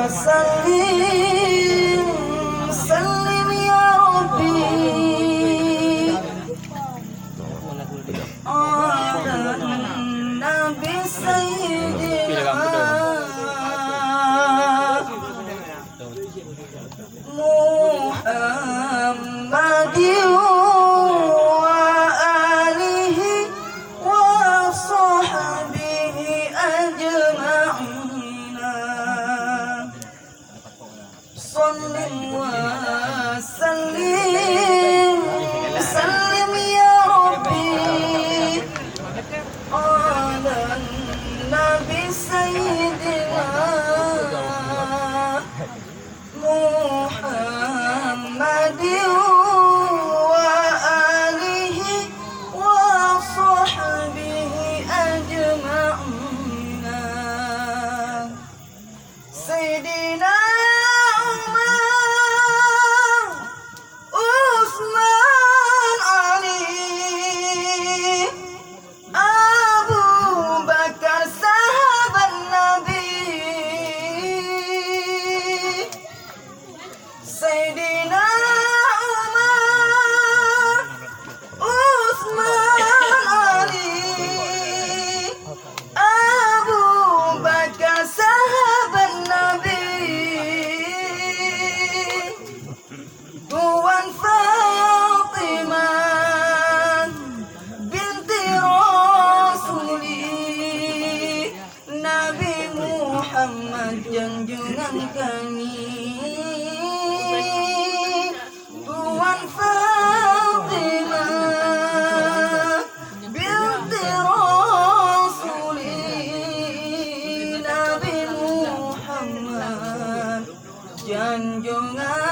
وسلم سلم يا ربي على النبي سيدنا محمد وآله وصحبه أجمعين صل وسلم سلم يا ربي على النبي سيدنا محمد وآله وصحبه أجمعين سيدنا عمر عثمان علي أبو بكر صاحب النبي سيدنا عمر عثمان علي أبو بكر صاحب النبي هو فاطمة بنت رسولي نبي محمد junjungan kami Tuan Fatimah binti Rasuli Nabi Muhammad junjungan